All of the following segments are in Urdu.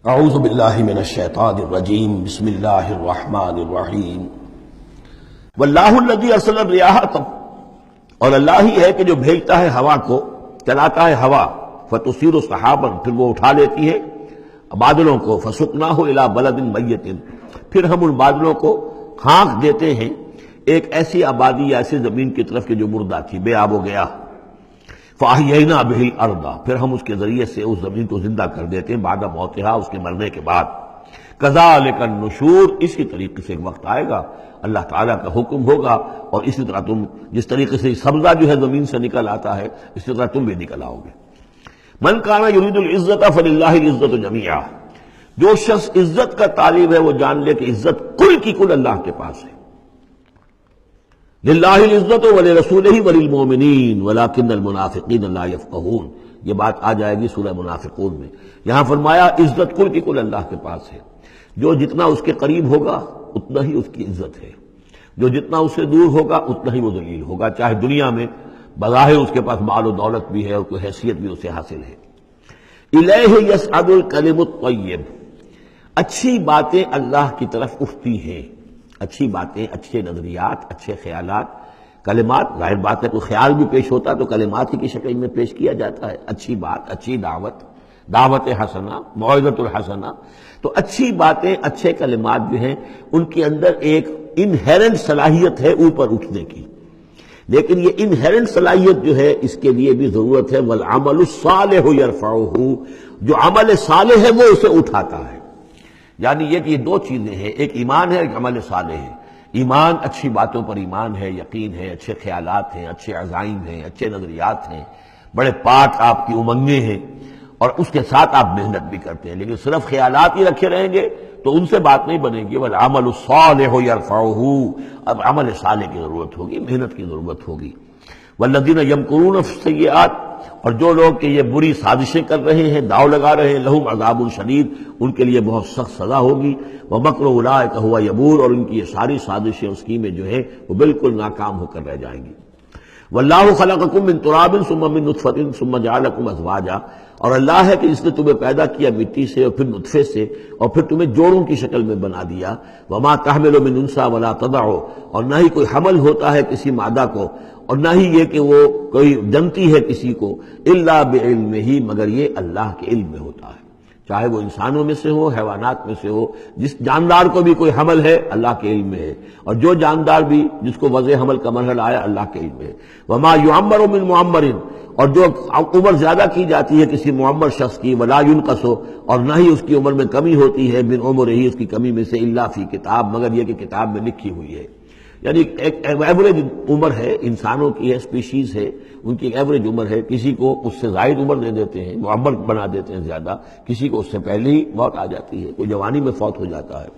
اعوذ باللہ من الشیطان الرجیم بسم اللہ الرحمن الرحیم واللہ الذی ارسل الرياح اور اللہ ہی ہے کہ جو بھیجتا ہے ہوا کو، چلاتا ہے ہوا، فتصیر سحابا پھر وہ اٹھا لیتی ہے بادلوں کو، فسقناہ الی بلد میت پھر ہم ان بادلوں کو ہانک دیتے ہیں ایک ایسی آبادی یا ایسی زمین کی طرف کہ جو مردہ تھی، بے آب و گیا، فاحیینا بہ الارض پھر ہم اس کے ذریعے سے اس زمین کو زندہ کر دیتے ہیں بعد موتہا اس کے مرنے کے بعد۔ کذالک النشور اسی طریقے سے ایک وقت آئے گا، اللہ تعالیٰ کا حکم ہوگا اور اسی طرح تم جس طریقے سے سبزہ جو ہے زمین سے نکل آتا ہے اسی طرح تم بھی نکل آؤ گے۔ من کان یرید العزت فللہ العزت جمیعا، جو شخص عزت کا طالب ہے وہ جان لے کہ عزت کل کی کل اللہ کے پاس ہے۔ للہ العزت ولرسولہ وللمؤمنین ولکن المنافقین لا یفقہون، یہ بات آ جائے گی سورہ منافقون میں۔ یہاں فرمایا عزت کل کی کل اللہ کے پاس ہے، جو جتنا اس کے قریب ہوگا اتنا ہی اس کی عزت ہے، جو جتنا اس سے دور ہوگا اتنا ہی وہ ذلیل ہوگا، چاہے دنیا میں بظاہر اس کے پاس مال و دولت بھی ہے اور کوئی حیثیت بھی اسے حاصل ہے۔ الیہ یصعد الکلم الطیب، اچھی باتیں اللہ کی طرف اٹھتی ہیں، اچھی باتیں، اچھے نظریات، اچھے خیالات، کلمات، ظاہر بات ہے کوئی خیال بھی پیش ہوتا تو کلمات ہی کی شکل میں پیش کیا جاتا ہے، اچھی بات، اچھی دعوت حسنہ، موعظۃ الحسنہ، تو اچھی باتیں، اچھے کلمات جو ہیں ان کے اندر ایک انہیرنٹ صلاحیت ہے اوپر اٹھنے کی، لیکن یہ انہیرنٹ صلاحیت جو ہے اس کے لیے بھی ضرورت ہے والعمل الصالح یرفعہ، جو عمل صالح ہے وہ اسے اٹھاتا ہے۔ یعنی یہ کہ یہ دو چیزیں ہیں، ایک ایمان ہے، ایک عمل صالح ہے۔ ایمان اچھی باتوں پر ایمان ہے، یقین ہے، اچھے خیالات ہیں، اچھے عزائم ہیں، اچھے نظریات ہیں، بڑے پاک آپ کی امنگیں ہیں اور اس کے ساتھ آپ محنت بھی کرتے ہیں، لیکن صرف خیالات ہی رکھے رہیں گے تو ان سے بات نہیں بنے گی۔ والعمل الصالح یرفعہ، اب عمل صالح کی ضرورت ہوگی، محنت کی ضرورت ہوگی۔ والذین یمکرون فی السیئات، اور جو لوگ کہ یہ بری سازشیں کر رہے ہیں، داؤ لگا رہے ہیں، لہم عذاب شدید، ان کے لیے بہت سخت سزا ہوگی۔ ومکر اولئک ھو یبور، اور ان کی یہ ساری سازشیں اور اسکیمیں جو ہیں وہ بالکل ناکام ہو کر رہ جائیں گی۔ واللہ خلقکم من تراب ثم من نطفۃ ثم جعلکم ازواجا، اور اللہ ہے کہ جس نے تمہیں پیدا کیا مٹی سے اور پھر نطفے سے اور پھر تمہیں جوڑوں کی شکل میں بنا دیا۔ وما تحمل من انثی ولا تضع، اور نہ ہی کوئی حمل ہوتا ہے کسی مادہ کو اور نہ ہی یہ کہ وہ کوئی جنتی ہے کسی کو، الا بعلمہ، مگر یہ اللہ کے علم میں ہوتا ہے، چاہے وہ انسانوں میں سے ہو، حیوانات میں سے ہو، جس جاندار کو بھی کوئی حمل ہے اللہ کے علم میں ہے، اور جو جاندار بھی جس کو وضع حمل کا مرحلہ آیا اللہ کے علم میں ہے۔ وما یعمر من معمر، اور جو عمر زیادہ کی جاتی ہے کسی معمر شخص کی، ولا ینقص، اور نہ ہی اس کی عمر میں کمی ہوتی ہے، من عمرہ، اس کی کمی میں سے، الا فی کتاب، مگر یہ کہ کتاب میں لکھی ہوئی ہے۔ یعنی ایک ایوریج عمر ہے، انسانوں کی ہے، اسپیشیز ہے، ان کی ایک ایوریج عمر ہے، کسی کو اس سے زائد عمر دے دیتے ہیں، معمر بنا دیتے ہیں زیادہ، کسی کو اس سے پہلے ہی موت آ جاتی ہے، کوئی جوانی میں فوت ہو جاتا ہے۔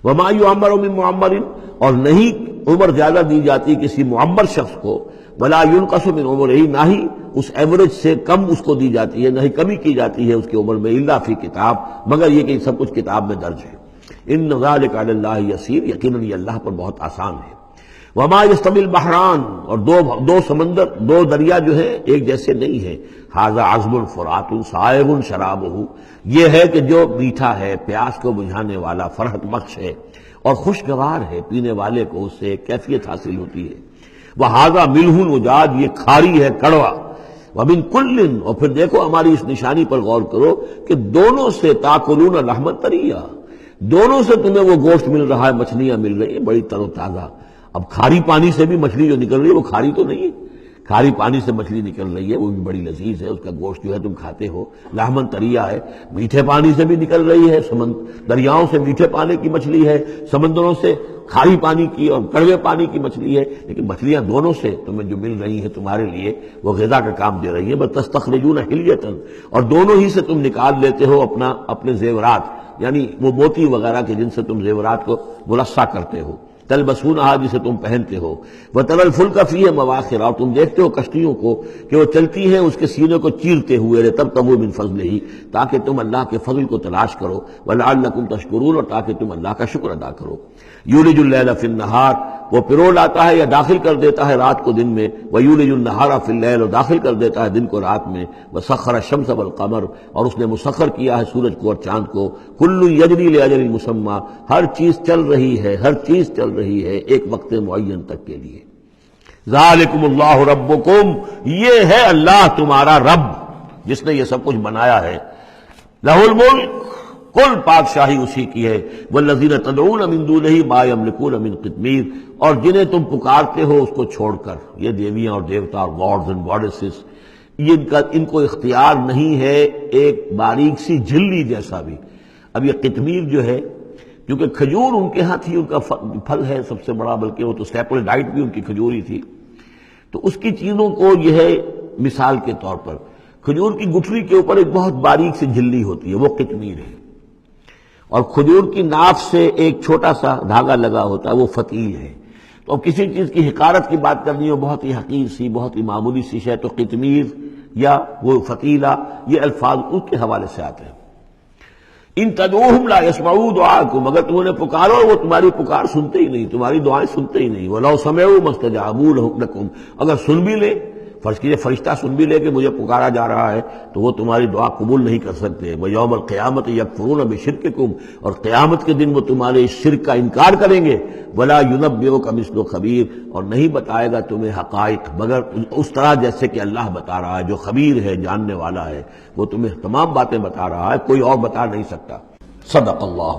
وما یعمر من معمر، اور نہیں عمر زیادہ دی جاتی کسی معمر شخص کو، ولا ینقص من عمرہ، نہ ہی اس ایوریج سے کم اس کو دی جاتی ہے، نہ ہی کمی کی جاتی ہے اس کی عمر میں، الا فی کتاب، مگر یہ کہ سب کچھ کتاب میں درج ہے۔ ان ذلک علی اللہ یسیر، یقیناً یہ اللہ پر بہت آسان ہے۔ وما یستوی البحران، اور دو سمندر، دو دریا جو ہے ایک جیسے نہیں ہیں۔ ھذا عذب فرات سائغ شرابہ، یہ ہے کہ جو میٹھا ہے، پیاس کو بجھانے والا، فرحت بخش ہے اور خوشگوار ہے، پینے والے کو اس سے ایک کیفیت حاصل ہوتی ہے۔ وھذا ملح اجاج، یہ کھاری ہے، کڑوا۔ ومن کل، اور پھر دیکھو ہماری اس نشانی پر غور کرو کہ دونوں سے تاکلون لحما طریا، دونوں سے تمہیں وہ گوشت مل رہا ہے، مچھلیاں مل رہی ہیں بڑی تر و تازہ۔ اب کھاری پانی سے بھی مچھلی جو نکل رہی ہے وہ کھاری تو نہیں ہے، کھاری پانی سے مچھلی نکل رہی ہے وہ بھی بڑی لذیذ ہے، اس کا گوشت جو ہے تم کھاتے ہو، لحمن طریا ہے۔ میٹھے پانی سے بھی نکل رہی ہے، دریاؤں سے میٹھے پانی کی مچھلی ہے، سمندروں سے کھاری پانی کی اور کڑوے پانی کی مچھلی ہے، لیکن مچھلیاں دونوں سے تمہیں جو مل رہی ہیں تمہارے لیے وہ غذا کا کام دے رہی ہیں۔ بس تستخرجون حلیۃ، اور دونوں ہی سے تم نکال لیتے ہو اپنے زیورات، یعنی وہ موتی وغیرہ کے جن سے تم زیورات کو ملصق کرتے ہو، تلبسونہا، جسے تم پہنتے ہو، وتری الفلک فیہ مواخر، اور تم دیکھتے ہو کشتیوں کو کہ وہ چلتی ہیں اس کے سینے کو چیرتے ہوئے، لتبتغوا من فضلہ، تاکہ تم اللہ کے فضل کو تلاش کرو، ولعلکم تشکرون، اور تاکہ تم اللہ کا شکر ادا کرو۔ یولج اللیل فی النہار، وہ پرو لاتا ہے یا داخل کر دیتا ہے رات کو دن میں، وَيُولِجُ النَّهَارَ فِي اللَّيْلِ، اور داخل کر دیتا ہے دن کو رات میں، وَسَخَّرَ الشَّمْسَ وَالْقَمَرَ، اور اس نے مسخر کیا ہے سورج کو اور چاند کو، كُلٌّ يَجْرِي لِأَجَلٍ مُّسَمًّى، ہر چیز چل رہی ہے، ہر چیز چل رہی ہے ایک وقت معین تک کے لیے۔ ذالکم اللہ ربکم، یہ ہے اللہ تمہارا رب جس نے یہ سب کچھ بنایا ہے۔ لہ الملک، کل بادشاہی اسی کی ہے۔ والذین تدعون من دونہ ما یملکون من قطمیر، اور جنہیں تم پکارتے ہو اس کو چھوڑ کر، یہ دیویاں اور دیوتا اور گاڈز اینڈ گاڈیسز، ان کو اختیار نہیں ہے ایک باریک سی جھلی جیسا بھی۔ اب یہ قطمیر جو ہے، کیونکہ کھجور ان کے ہاں تھی، ان کا پھل ہے سب سے بڑا، بلکہ وہ تو اسٹیپل ڈائٹ بھی ان کی کھجور ہی تھی، تو اس کی چیزوں کو یہ ہے مثال کے طور پر کھجور کی گٹھلی کے اوپر ایک بہت باریک سی جھلی ہوتی ہے، وہ قطمیر ہے، اور کھجور کی ناف سے ایک چھوٹا سا دھاگا لگا ہوتا ہے، وہ فتیل ہے۔ تو اب کسی چیز کی حقارت کی بات کرنی ہو، بہت ہی حقیر سی، بہت ہی معمولی سی شے، تو قطمیر یا وہ فتیلہ، یہ الفاظ اس کے حوالے سے آتے ہیں۔ ان تدعوہم لا یسمعوا دعاءکم، اگر تم انہیں پکارو وہ تمہاری پکار سنتے ہی نہیں، تمہاری دعائیں سنتے ہی نہیں۔ وَلَوْ سَمِعُوا مَا اسْتَجَابُوا لَكُمْ، اگر سن بھی لے، فرض کیجئے فرشتہ سن بھی لے کہ مجھے پکارا جا رہا ہے، تو وہ تمہاری دعا قبول نہیں کر سکتے۔ وَيَوْمَ الْقِيَامَةِ يَكْفُرُونَ بِشِرْكِكُمْ، اور قیامت کے دن وہ تمہارے اس شرک کا انکار کریں گے۔ وَلَا يُنَبِّئُكَ مِثْلُ خَبِيرٍ، اور نہیں بتائے گا تمہیں حقائق مگر اس طرح جیسے کہ اللہ بتا رہا ہے، جو خبیر ہے، جاننے والا ہے، وہ تمہیں تمام باتیں بتا رہا ہے، کوئی اور بتا نہیں سکتا۔ صدق اللہ۔